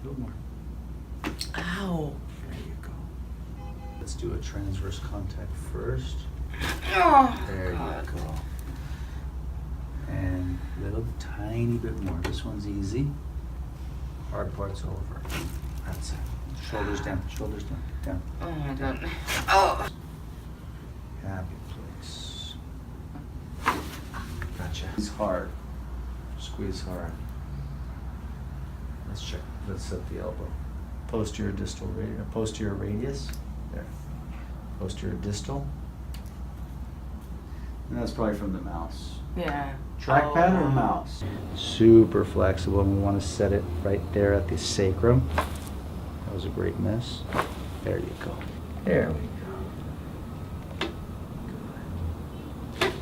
A little more. Ow. There you go. Let's do a transverse contact first. Oh, There God. you go. And a little tiny bit more. This one's easy. Hard part's over. That's it. Shoulders down, shoulders down, down. Oh my God. Oh. Happy place. Gotcha. Squeeze hard. Squeeze hard. Let's check. Let's set the elbow. Posterior distal radius. Posterior radius. There. Posterior distal. And that's probably from the mouse. Yeah. Trackpad or mouse? Super flexible, and we want to set it right there at the sacrum. That was a great miss. There you go. There we go. Good.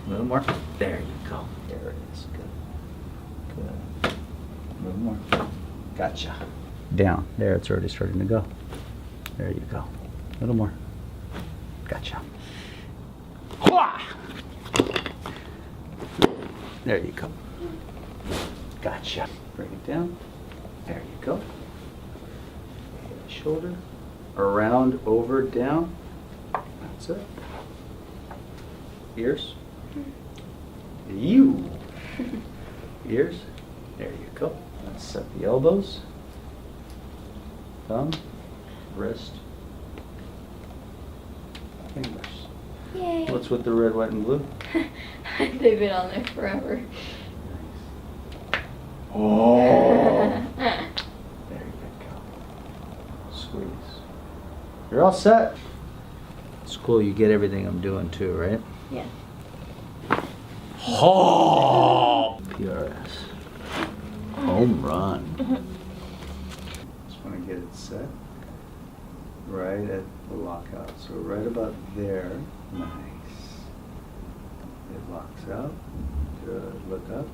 A little more. There you go. There it is. Good. Good. A little more. Gotcha. Down. There, it's already starting to go. There you go. A little more. Gotcha. There you go. Gotcha. Bring it down. There you go. Shoulder. Around, over, down. That's it. Ears. You. Ears. There you go. Let's set the elbows. Thumb. Wrist. Fingers. Yay. What's with the red, white, and blue? They've been on there forever. Nice. Oh! There you go. Squeeze. You're all set. It's cool, you get everything I'm doing too, right? Yeah. Oh! PRS. Home run. Just want to get it set right at the lockout. So right about there. Nice. It locks out. Good. Look up.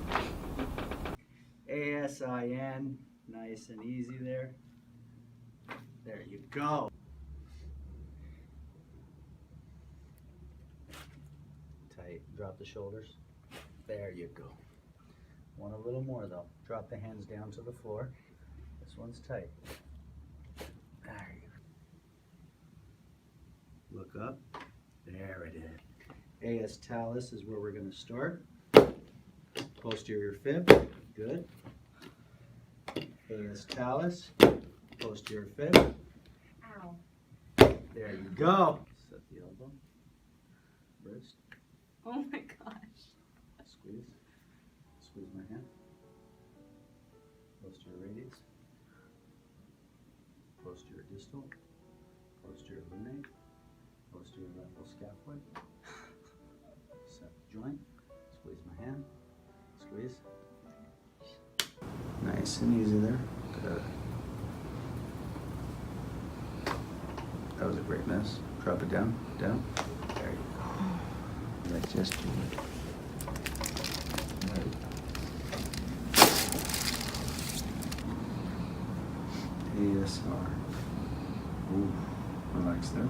ASIN. Nice and easy there. There you go. Tight. Drop the shoulders. There you go. Want a little more though. Drop the hands down to the floor. This one's tight. There you go. Look up. There it is. AS talus is where we're going to start. Posterior fib. Good. AS talus. Posterior fib. Ow. There you go. Set the elbow. Wrist. Oh my gosh. Squeeze. Squeeze my hand. Posterior radius. Posterior distal. Posterior lunate. Posterior lateral scaphoid. Set the joint. Squeeze my hand. Squeeze. Nice and easy there. Good. That was a great miss. Drop it down. Down. There you go. Like just do it. Right. ASR. Ooh, relax there.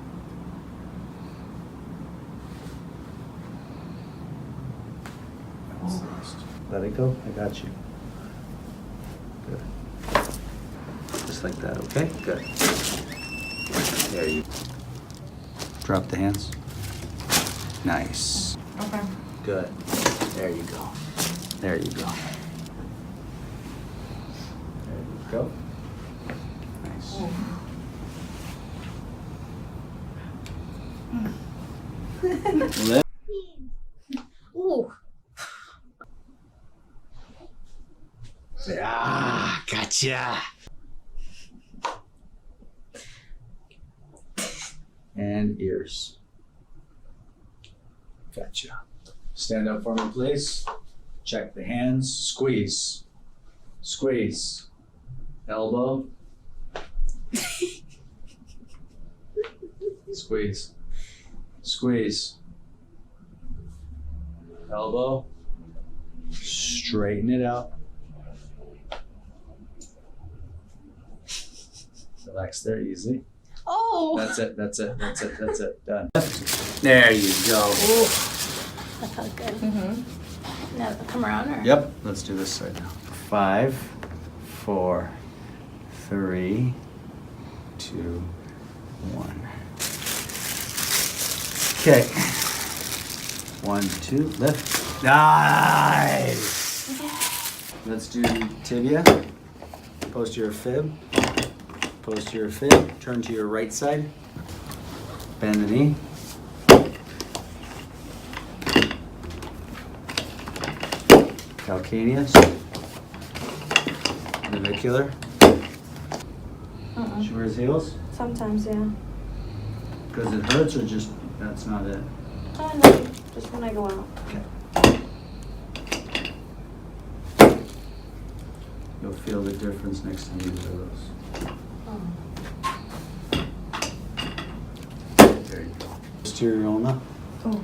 That's the rest. Let it go. I got you. Good. Just like that, okay? Good. There you go. Drop the hands. Nice. Okay. Good. There you go. There you go. There you go. Nice. Let- Ooh. Ah, gotcha. And ears. Gotcha. Stand up for me, please. Check the hands. Squeeze. Squeeze. Elbow. Squeeze. Squeeze. Elbow. Straighten it out. Relax there, easy. Oh. That's it, that's it, that's it, that's it. Done. There you go. Ooh. That felt good. Mm-hmm. Now come around or? Yep, let's do this side now. 5, 4, 3, 2, 1. Okay. 1, 2, lift. Nice! Let's do tibia. Posterior fib. Posterior fib. Turn to your right side. Bend the knee. Calcaneus. Navicular. She wears heels? Sometimes, yeah. Because it hurts or just that's not it? No, just when I go out. Okay. You'll feel the difference next time you wear those. There you go. Posterior ulna. Oh.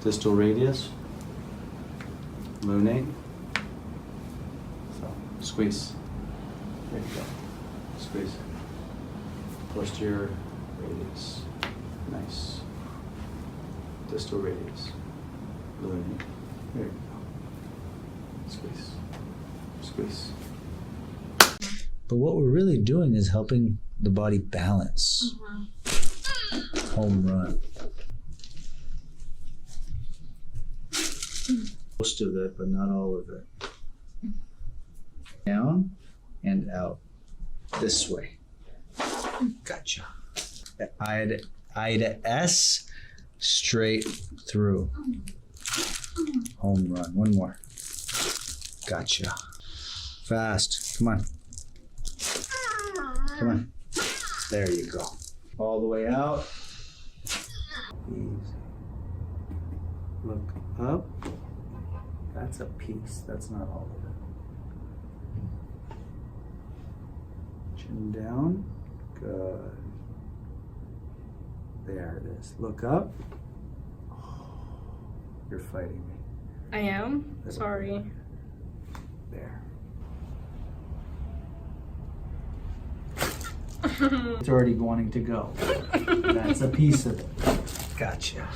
Distal radius. Lunate. So, squeeze. There you go. Squeeze. Posterior radius. Nice. Distal radius. Lunate. There you go. Squeeze. Squeeze. But what we're really doing is helping the body balance. Home run. Most of it, but not all of it. Down and out. This way. Gotcha. I to S, straight through. Home run. One more. Gotcha. Fast. Come on. Come on. There you go. All the way out. Easy. Look up. That's a piece. That's not all of it. Chin down. Good. There it is. Look up. You're fighting me. I am? Sorry. There. It's already wanting to go. That's a piece of it. Gotcha.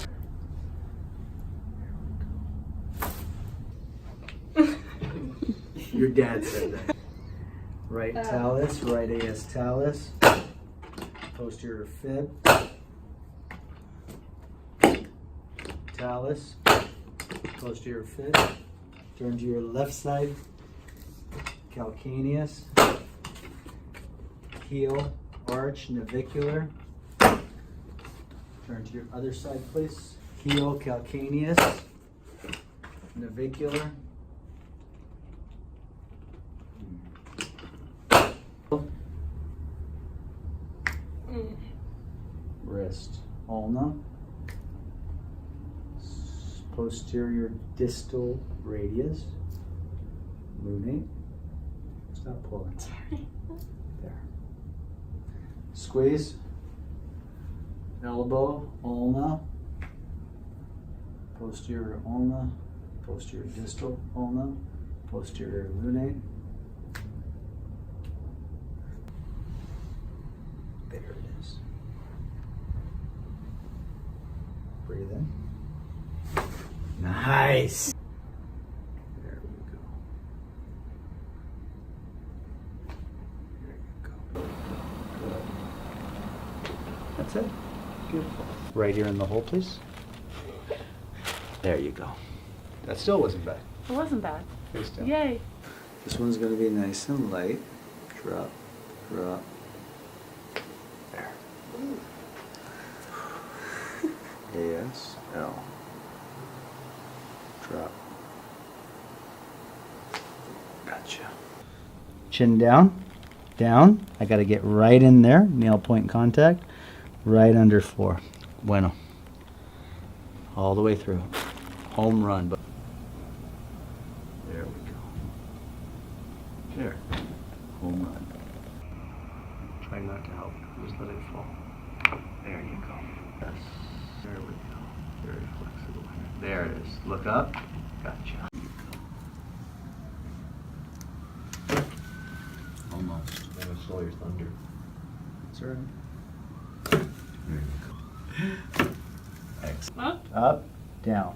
Your dad said that. Right talus, right AS talus. Posterior fib. Talus. Posterior fib. Turn to your left side. Calcaneus. Heel, arch, navicular. Turn to your other side, please. Heel, calcaneus. Navicular. Wrist, ulna. Posterior distal radius. Lunate. Stop pulling. There. Squeeze. Elbow, ulna. Posterior ulna. Posterior distal ulna. Posterior lunate. There it is. Breathe in. Nice. There we go. There you go. Good. That's it. Beautiful. Right here in the hole, please. There you go. That still wasn't bad. It wasn't bad. Face down. Yay. This one's going to be nice and light. Drop, drop. There. AS, L. Drop. Gotcha. Chin down, down. I got to get right in there. Nail point contact. Right under floor. Bueno. All the way through. Home run. There we go. There. Home run. Try not to help. Just let it fall. There you go. Yes. There we go. Very flexible. There it is. Look up. Gotcha. Almost. I stole your thunder. That's all right. There you go. Excellent. Up? Up, down.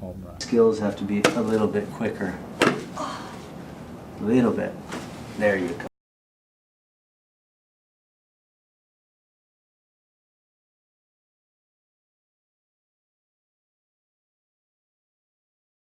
Home run. Skills have to be a little bit quicker. A little bit. There you go.